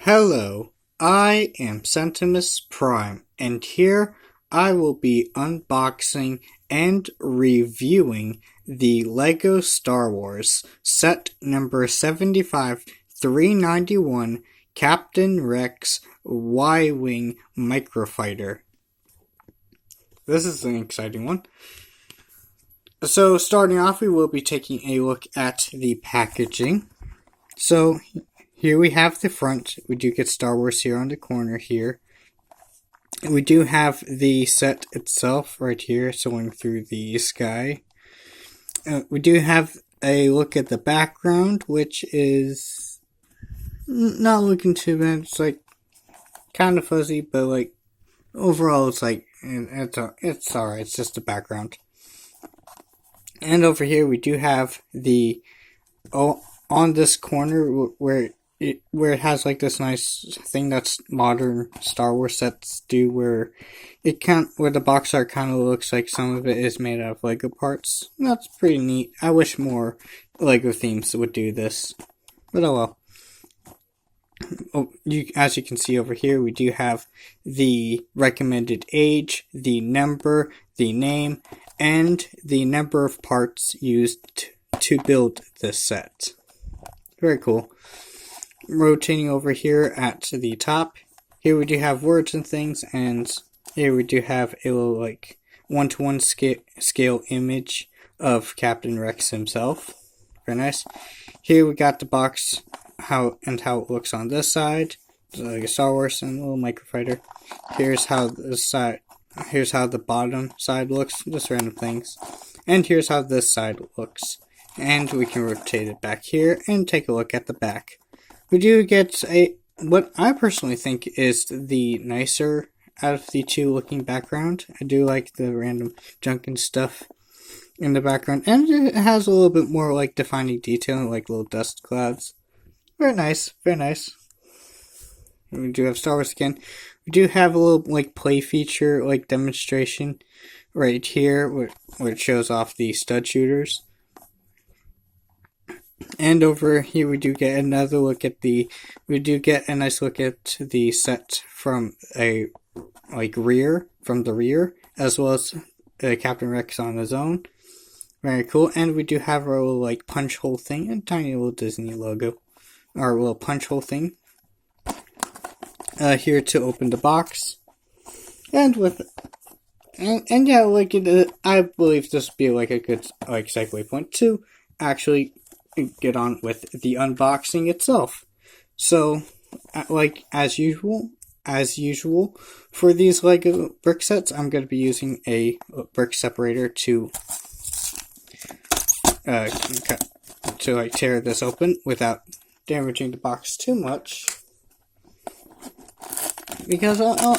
Hello, I am Centimus Prime, and here I will be unboxing and reviewing the LEGO Star Wars set number 75391 Captain Rex Y-Wing Microfighter. This is an exciting one. So starting off, we will be taking a look at the packaging. So here we have the front. We do get Star Wars here on the corner here. We do have the set itself right here, soaring through the sky. We do have a look at the background, which is not looking too bad. It's like kind of fuzzy, but like overall, it's like it's alright. It's just the background. And over here, we do have the on this corner where it has like this nice thing that's modern Star Wars sets do, where the box art kind of looks like some of it is made out of Lego parts. That's pretty neat. I wish more Lego themes would do this, but oh well. As you can see over here, we do have the recommended age, the number, the name, and the number of parts used to build this set. Very cool. Rotating over here at the top, here we do have words and things, and here we do have a little like 1-to-1 scale image of Captain Rex himself. Very nice. Here we got the box, how it looks on this side, like a Star Wars and a little Microfighter. Here's how the bottom side looks, just random things. And here's how this side looks. And we can rotate it back here and take a look at the back. We do get what I personally think is the nicer out of the two looking background. I do like the random junk and stuff in the background, and it has a little bit more like defining detail, like little dust clouds. Very nice, very nice. We do have Star Wars again. We do have a little like play feature, like demonstration right here, where it shows off the stud shooters. And over here we do get another look at a nice look at the set from a rear, as well as Captain Rex on his own. Very cool. And we do have our little like punch hole thing, a tiny little Disney logo, our little punch hole thing. Here to open the box, and yeah, like I believe this would be like a good like segue point to actually get on with the unboxing itself. So, like as usual, for these Lego brick sets, I'm going to be using a brick separator to like tear this open without damaging the box too much, because I'll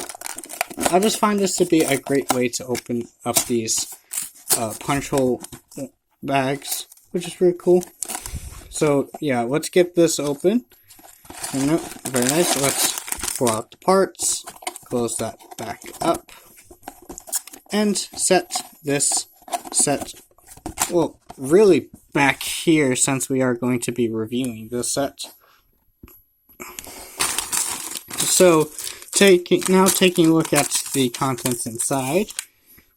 just find this to be a great way to open up these punch hole bags, which is pretty cool. So yeah, let's get this open. Very nice. Let's pull out the parts, close that back up, and set this set, well, really back here, since we are going to be reviewing this set. So taking a look at the contents inside,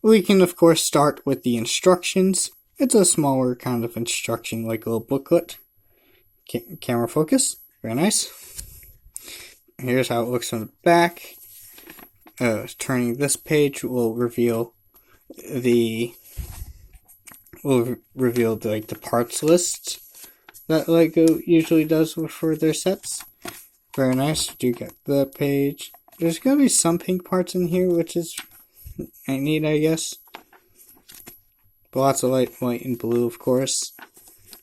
we can of course start with the instructions. It's a smaller kind of instruction, like a little booklet. Camera focus, very nice. Here's how it looks on the back. Turning this page will reveal the parts list that Lego usually does for their sets. Very nice. Do get the page. There's gonna be some pink parts in here, which is neat, I guess. But lots of white and blue, of course.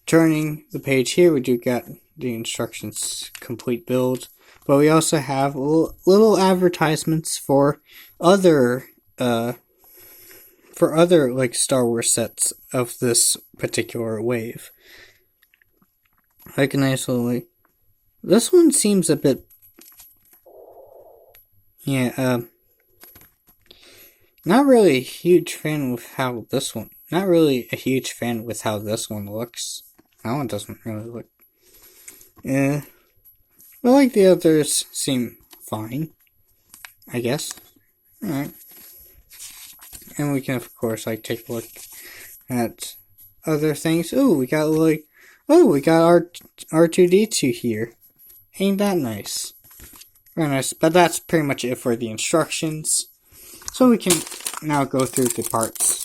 Turning the page here, we do get the instructions, complete build, but we also have little advertisements for other like Star Wars sets of this particular wave. Like a nice little this one seems a bit, not really a huge fan with how this one. Not really a huge fan with how this one looks. That one doesn't really look. But like the others seem fine, I guess. Alright. And we can of course like take a look at other things. We got our R2D2 here. Ain't that nice? Very nice. But that's pretty much it for the instructions. So we can now go through the parts.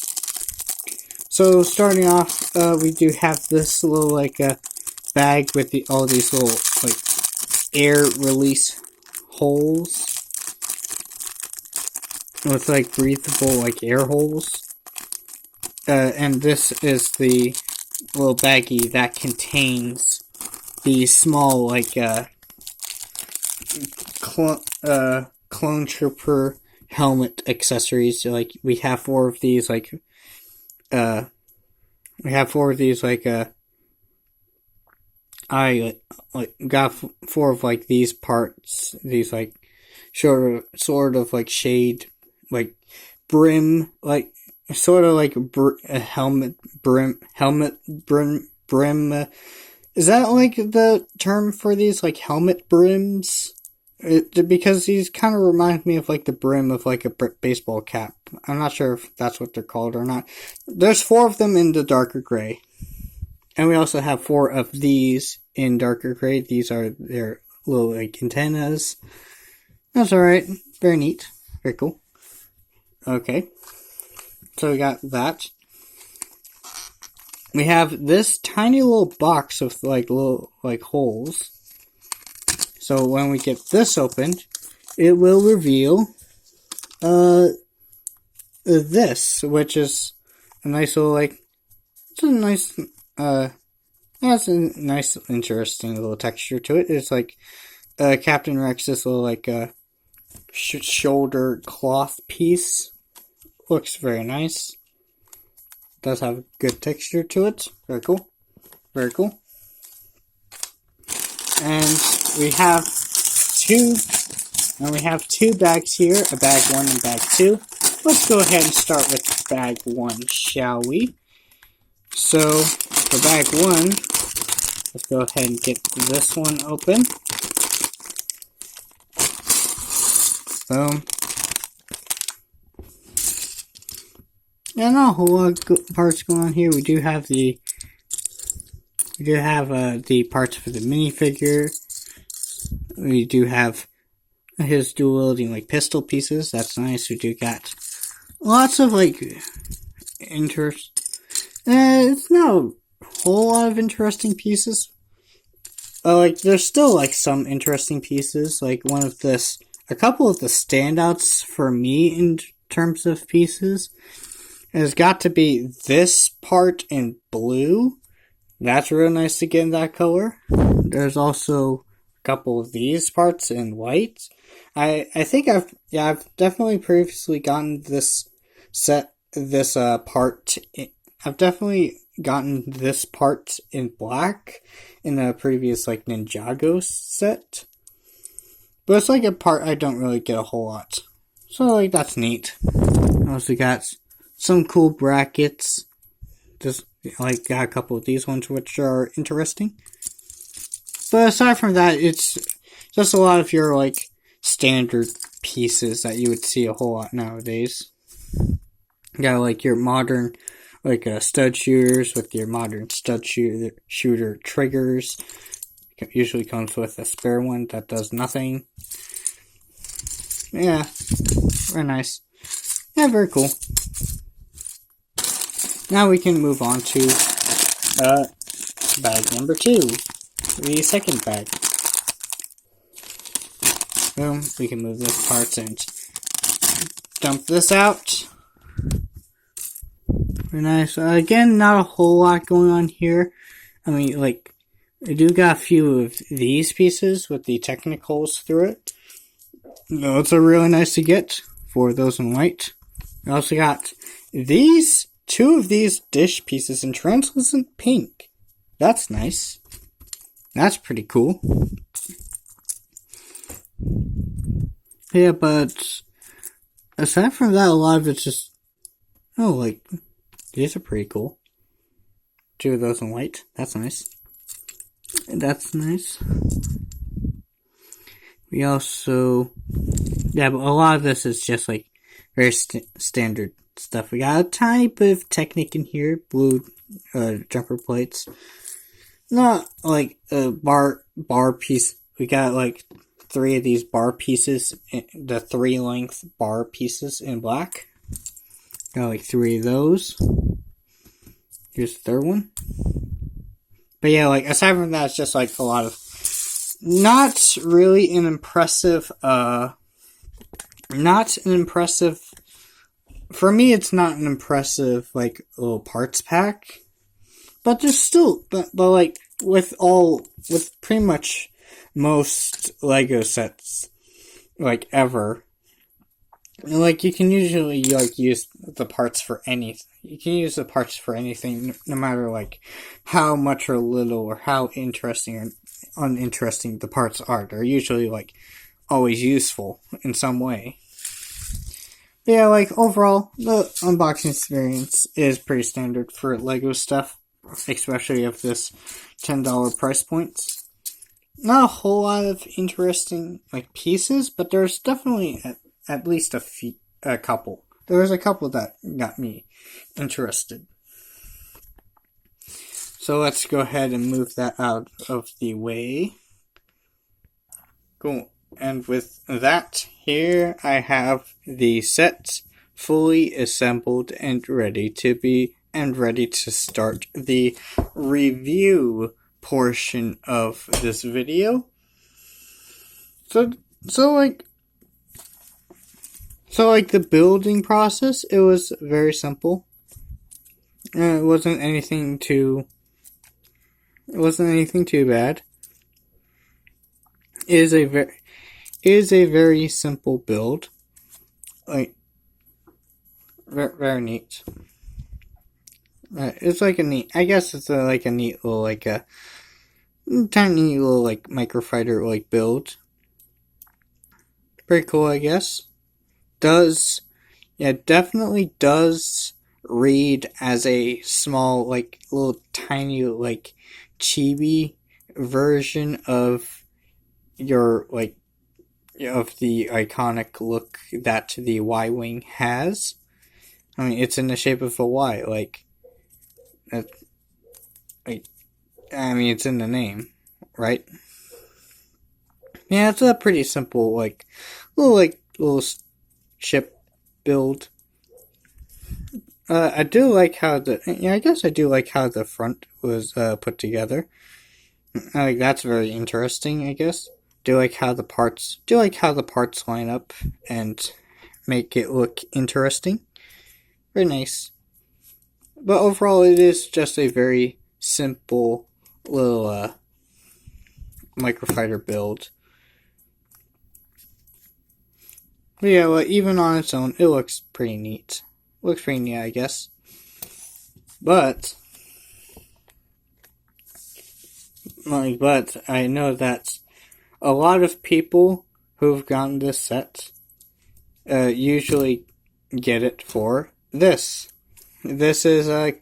So starting off, we do have this little like bag with all these little like air release holes with like breathable like air holes. And this is the little baggie that contains the small like clone trooper helmet accessories. So, like we have 4 of these like I got 4 of like these parts, these like sort of like shade like brim, like sort of like helmet brim. Is that like the term for these like helmet brims? Because these kind of remind me of like the brim of like a baseball cap. I'm not sure if that's what they're called or not. There's 4 of them in the darker gray. And we also have 4 of these in darker gray. These are their little like antennas. That's alright. Very neat. Very cool. Okay. So we got that. We have this tiny little box with like little like holes. So when we get this opened, it will reveal this, which is a nice little like, it's a nice has a nice interesting little texture to it. It's like Captain Rex's little like shoulder cloth piece. Looks very nice. Does have a good texture to it. Very cool. Very cool. And we have two bags here, a bag 1 and bag 2. Let's go ahead and start with bag 1, shall we? So, for bag 1, let's go ahead and get this one open. Boom. Yeah, not a whole lot of parts going on here. We do have the parts for the minifigure. We do have his dual wielding like pistol pieces. That's nice. We do got lots of like it's not a whole lot of interesting pieces. Like there's still like some interesting pieces. Like a couple of the standouts for me in terms of pieces has got to be this part in blue. That's real nice to get in that color. There's also a couple of these parts in white. I think I've definitely previously gotten part. I've definitely gotten this part in black in a previous like Ninjago set. But it's like a part I don't really get a whole lot. So like that's neat. I also got some cool brackets. Just like got a couple of these ones which are interesting. But aside from that, it's just a lot of your like standard pieces that you would see a whole lot nowadays. You got like your modern like stud shooters with your modern stud shooter triggers. It usually comes with a spare one that does nothing. Yeah, very nice. Yeah, very cool. Now we can move on to bag number 2, the second bag. Boom, we can move this part and dump this out. Very nice. Again, not a whole lot going on here. I mean, like, I do got a few of these pieces with the technicals through it. Those are really nice to get for those in white. I also got these 2 of these dish pieces in translucent pink. That's nice. That's pretty cool. Yeah, but aside from that, a lot of it's just, like, these are pretty cool. 2 of those in white. That's nice. That's nice. We also, yeah, but a lot of this is just like very standard stuff. We got a tiny bit of Technic in here, blue jumper plates. Not like a bar piece. We got like 3 of these bar pieces, the 3 length bar pieces in black. Got like 3 of those. Here's the third one. But yeah, like aside from that, it's just like a lot of not really an impressive. Not an impressive. For me, it's not an impressive like little parts pack. But there's still, but like with pretty much most Lego sets, like ever, like you can usually like use the parts for anything. You can use the parts for anything, no matter like how much or little or how interesting or uninteresting the parts are. They're usually like always useful in some way. But yeah, like overall, the unboxing experience is pretty standard for Lego stuff. Especially of this $10 price points. Not a whole lot of interesting like pieces, but there's definitely at least a couple. There was a couple that got me interested. So let's go ahead and move that out of the way. Cool. And with that, here I have the set fully assembled and ready to start the review portion of this video. So like the building process, it was very simple. It wasn't anything too bad. It is a very simple build. Like very, very neat. It's like a neat, I guess it's like a neat little, like a tiny little, like, Microfighter, like, build. Pretty cool, I guess. Definitely does read as a small, like, little tiny, like, chibi version of your, like, of the iconic look that the Y-Wing has. I mean, it's in the shape of a Y, like, it's in the name, right? Yeah, it's a pretty simple, little ship build. I do like how the front was put together. That's very interesting, I guess. Do like how the parts line up and make it look interesting. Very nice. But overall, it is just a very simple little Microfighter build. But yeah, well, even on its own, it looks pretty neat. I guess. But I know that a lot of people who've gotten this set usually get it for this. This is a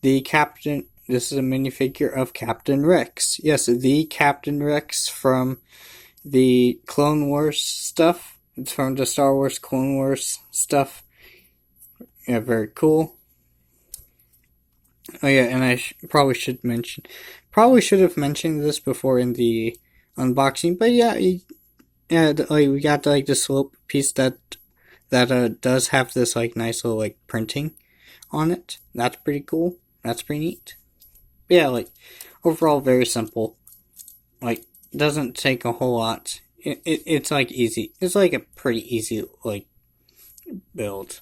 minifigure of Captain Rex. Yes, the Captain Rex from the Clone Wars stuff. It's from the Star Wars Clone Wars stuff. Yeah, very cool. Oh yeah, and I probably should have mentioned this before in the unboxing, but yeah, we got the slope piece that does have this nice little printing on it. That's pretty cool. That's pretty neat. But yeah, overall very simple. Doesn't take a whole lot. It's easy. It's a pretty easy build.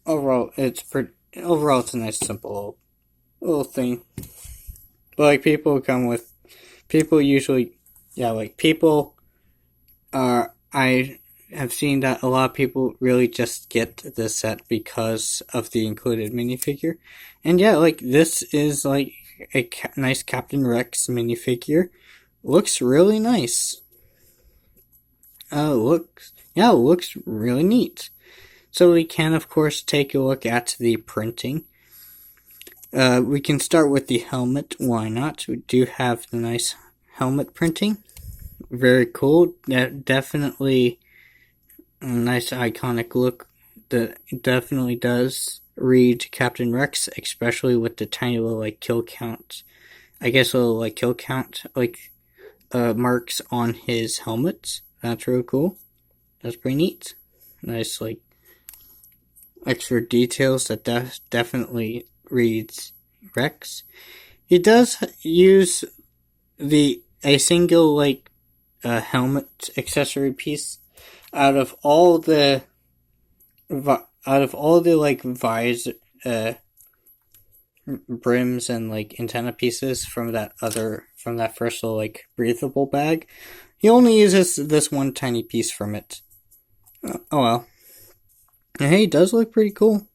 Overall it's a nice simple little thing. But people I have seen that a lot of people really just get this set because of the included minifigure. And yeah, this is a nice Captain Rex minifigure. Looks really nice. Looks really neat. So we can, of course, take a look at the printing. We can start with the helmet. Why not? We do have the nice helmet printing. Very cool. Definitely a nice iconic look. That definitely does read Captain Rex, especially with the tiny little like kill count. I guess little like kill count like marks on his helmet. That's really cool. That's pretty neat. Nice like extra details that definitely reads Rex. He does use a single like helmet accessory piece out of all the like visor brims and like antenna pieces from that first little like breathable bag. He only uses this one tiny piece from it. Oh well. And hey, it does look pretty cool.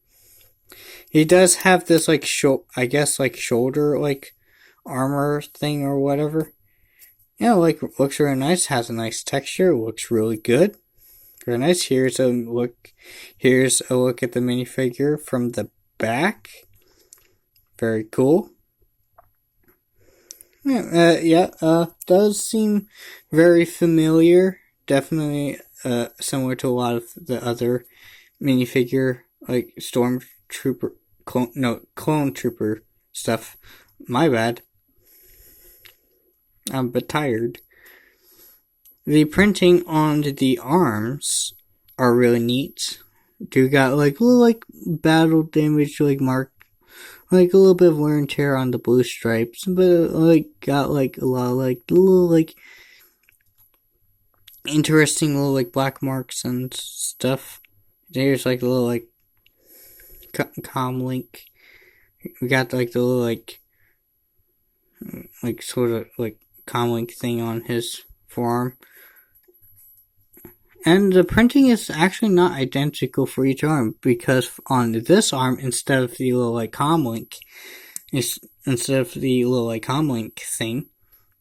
He does have this like shoulder like armor thing or whatever. Yeah, like looks really nice. Has a nice texture. Looks really good. Very nice. Here's a look at the minifigure from the back. Very cool. Does seem very familiar. Definitely similar to a lot of the other minifigure like stormtrooper clone trooper stuff. My bad. I'm a bit tired. The printing on the arms are really neat. You got like little like battle damage like mark, like a little bit of wear and tear on the blue stripes, but like got like a lot of like little like interesting little like black marks and stuff. There's like a little like comlink. We got like the little like sort of like comlink thing on his forearm. And the printing is actually not identical for each arm, because on this arm, instead of the little like comlink thing,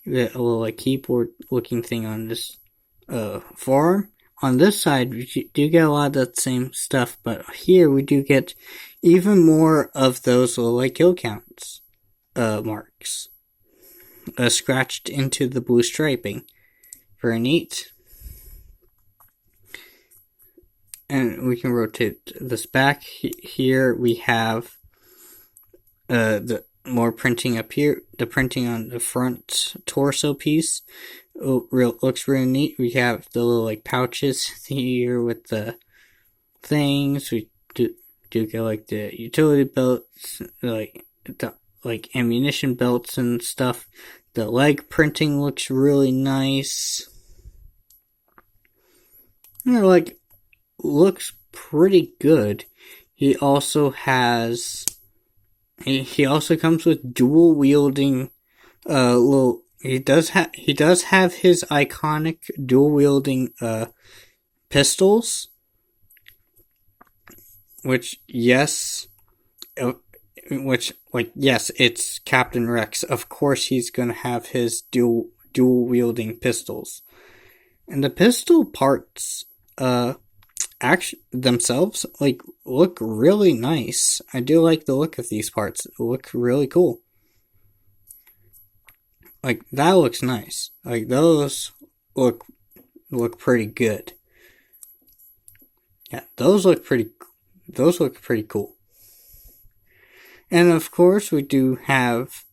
the little like keyboard looking thing on this forearm, on this side we do get a lot of that same stuff, but here we do get even more of those little like kill counts marks scratched into the blue striping. Very neat. And we can rotate this back. Here we have the more printing up here. The printing on the front torso piece looks really neat. We have the little like pouches here with the things. We do get like the utility belts, like ammunition belts and stuff. The leg printing looks really nice. Looks pretty good. He also comes with dual wielding he does have his iconic dual wielding pistols, yes, it's Captain Rex. Of course he's gonna have his dual wielding pistols. And the pistol parts themselves like look really nice. I do like the look of these parts. They look really cool. Like that looks nice. Like those look pretty good. Yeah, those look pretty cool. And of course we do have,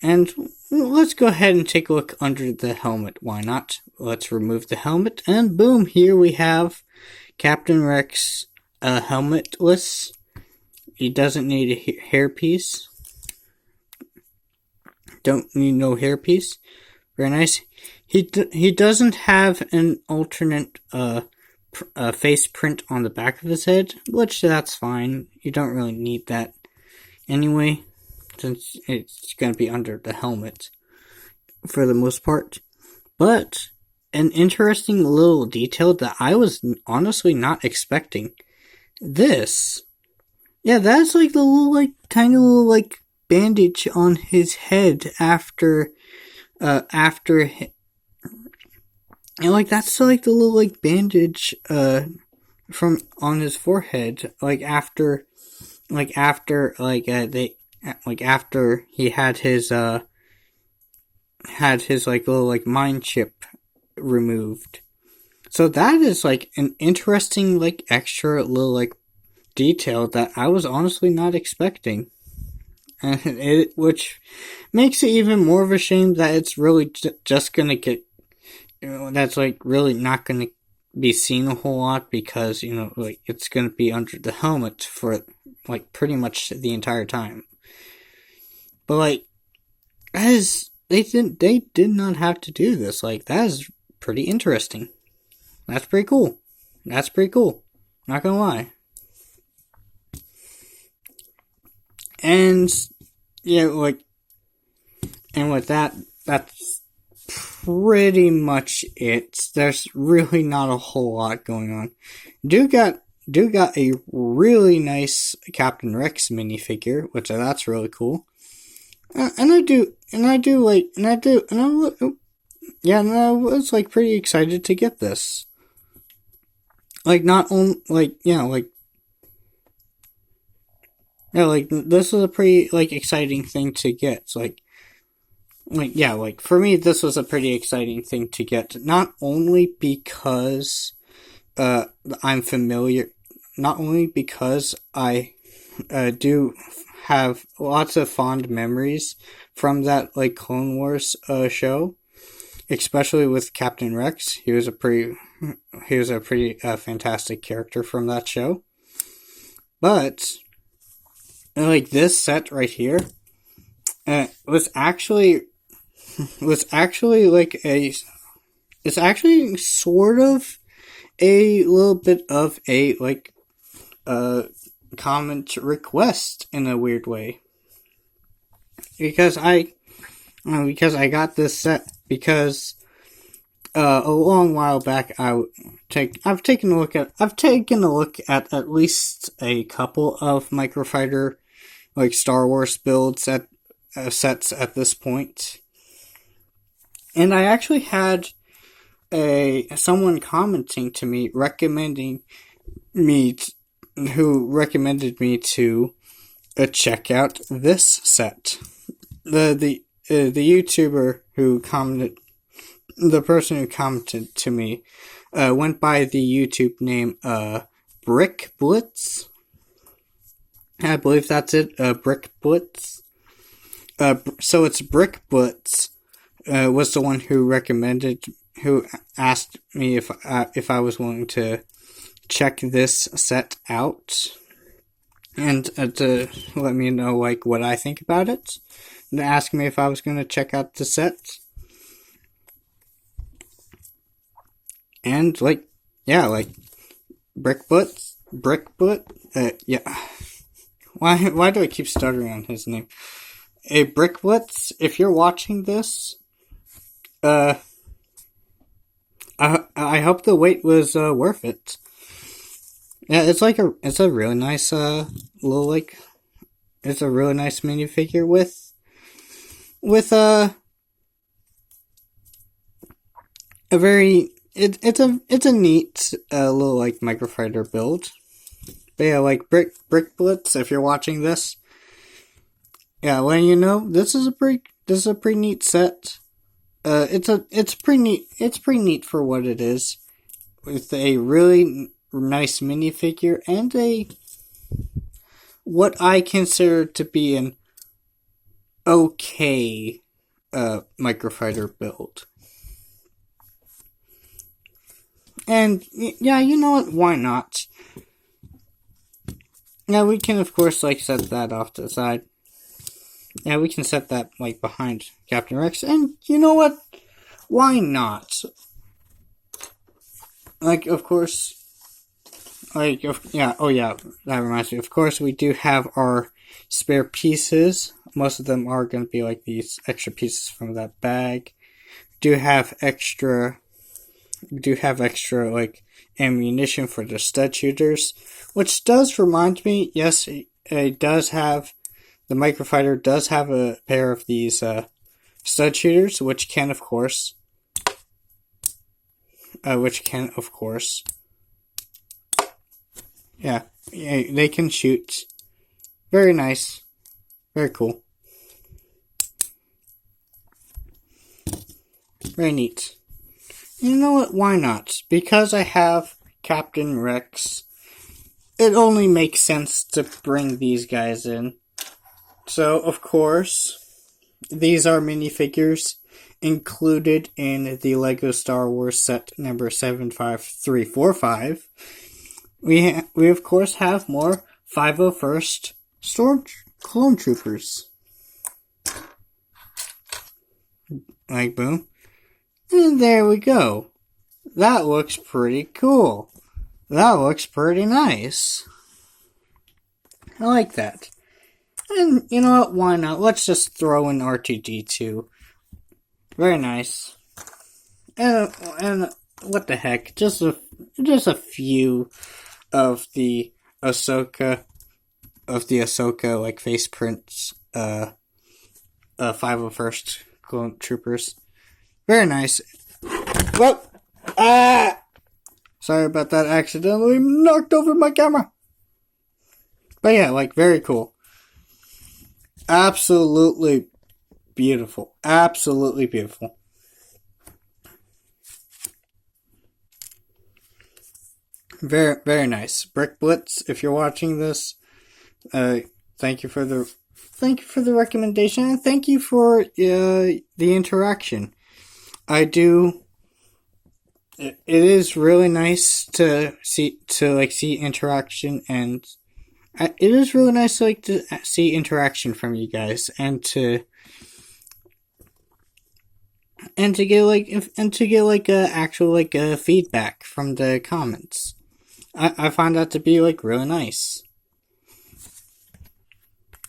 and let's go ahead and take a look under the helmet. Why not? Let's remove the helmet, and boom, here we have Captain Rex helmetless. He doesn't need a hairpiece. Don't need no hairpiece. Very nice. He doesn't have an alternate face print on the back of his head, which that's fine. You don't really need that anyway, since it's going to be under the helmet for the most part. But an interesting little detail that I was honestly not expecting. That's like the little like tiny little like bandage on his head after and like that's like the little like bandage from on his forehead after they like after he had his like little like mind chip removed. So that is like an interesting like extra little like detail that I was honestly not expecting. And which makes it even more of a shame that it's really just gonna get, that's like really not gonna be seen a whole lot, because like it's gonna be under the helmet for like pretty much the entire time. But like, as they did not have to do this. Like, that is pretty interesting. That's pretty cool. Not gonna lie. And yeah, like, and with that, that's pretty much it. There's really not a whole lot going on. Do got a really nice Captain Rex minifigure, which that's really cool. And I was like pretty excited to get this. Like, not only like this was a pretty like exciting thing to get. It's like for me, this was a pretty exciting thing to get. Not only because I'm familiar, not only because I do have lots of fond memories from that like Clone Wars show, especially with Captain Rex. He was a pretty fantastic character from that show. But like, this set right here was actually like it's actually sort of a little bit of a like comment request in a weird way, because I got this set because a long while back I've taken a look at least a couple of Microfighter like Star Wars builds at sets at this point, and I actually had someone commenting to me who recommended me to check out this set. The YouTuber who commented, the person who commented to me, went by the YouTube name Brick Blitz. I believe that's it. Brick Blitz. So it's Brick Blitz. Was the one who asked me if I was willing to check this set out, and to let me know like what I think about it, and to ask me if I was going to check out the set. And like, yeah, like Brickbutt, yeah. Why do I keep stuttering on his name? Brickblitz, if you're watching this, I hope the wait was worth it. Yeah, it's a really nice little like, it's a really nice minifigure with a very it's a neat little like Microfighter build. But yeah, like Brick Blitz, if you're watching this, yeah, well, this is a pretty neat set. It's pretty neat for what it is, with a really nice minifigure and a what I consider to be an okay Microfighter build. And yeah, you know what? Why not? Yeah, we can of course like set that off to the side. Yeah, we can set that like behind Captain Rex, and you know what? Why not? Like, of course, like, yeah, oh yeah, that reminds me. Of course, we do have our spare pieces. Most of them are going to be like these extra pieces from that bag. We do have extra like ammunition for the stud shooters, which does remind me, yes, it does have, the Microfighter does have a pair of these stud shooters, which can of course yeah, they can shoot very nice Very cool. Very neat. You know what? Why not? Because I have Captain Rex, it only makes sense to bring these guys in. So, of course, these are minifigures included in the LEGO Star Wars set number 75345. We of course have more 501st Clone Troopers. Like, boom. And there we go. That looks pretty cool. That looks pretty nice. I like that. And you know what? Why not? Let's just throw in R2-D2. Very nice. And what the heck? Just a few of the Ahsoka like face prints. 501st Clone Troopers. Very nice. Whoa! Ah! Sorry about that. Accidentally knocked over my camera. But yeah, like, very cool. Absolutely beautiful. Absolutely beautiful. Very, very nice. Brick Blitz, if you're watching this, thank you for the recommendation, and thank you for the interaction. It is really nice to see interaction, and it is really nice to see interaction from you guys, and to get actual feedback from the comments. I find that to be really nice.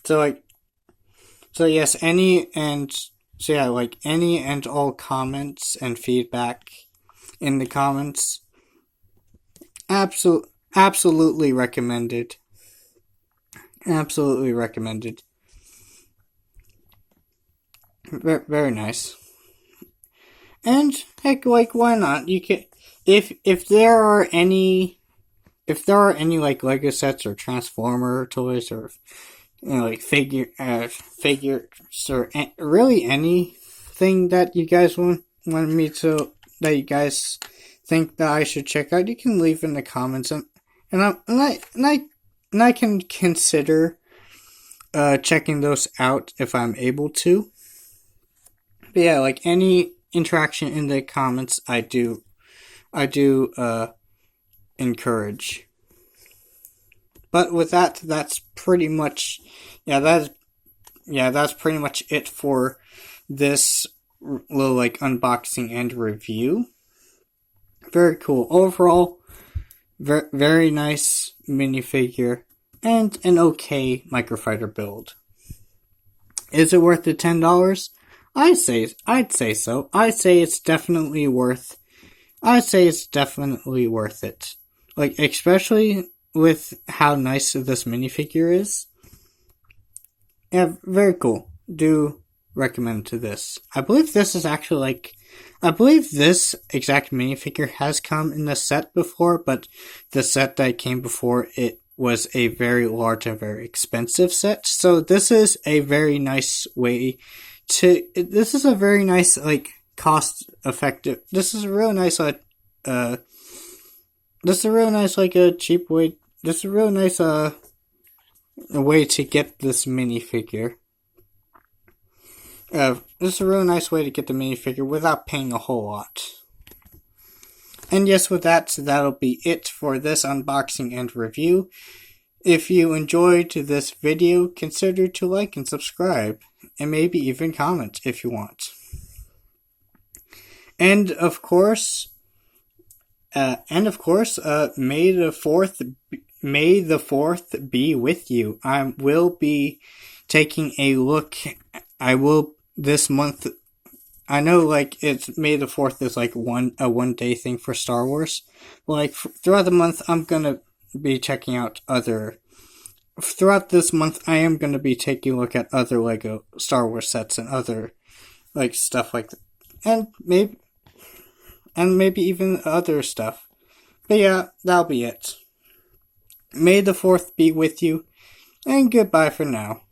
So yes, any and all comments and feedback in the comments, absolutely recommended. Absolutely recommended. Very nice. And heck, why not? You can, if there are any LEGO sets or Transformer toys, or figures, or really anything that you guys want that you guys think that I should check out, you can leave in the comments, and I can consider checking those out if I'm able to. But yeah, any interaction in the comments, I do encourage. But with that, that's pretty much that's pretty much it for this little unboxing and review. Very cool. Overall, very nice minifigure and an okay Microfighter build. Is it worth the $10? I'd say so. I'd say it's definitely worth it. Especially with how nice this minifigure is. Yeah, very cool. Do recommend to this. I believe this is actually I believe this exact minifigure has come in the set before, but the set that came before it was a very large and very expensive set. So this is a very nice way to, this is a very nice, cost effective, this is a really nice, a cheap way, this is a really nice, a way to get this minifigure. This is a really nice way to get the minifigure without paying a whole lot. And yes, with that, that'll be it for this unboxing and review. If you enjoyed this video, consider to like and subscribe, and maybe even comment if you want. And of course, may the 4th be with you. I will be taking a look. This month, I know it's May the 4th is a one day thing for Star Wars. Throughout the month, I'm gonna be checking out throughout this month, I am gonna be taking a look at other LEGO Star Wars sets and other stuff like that. And maybe even other stuff. But yeah, that'll be it. May the 4th be with you, and goodbye for now.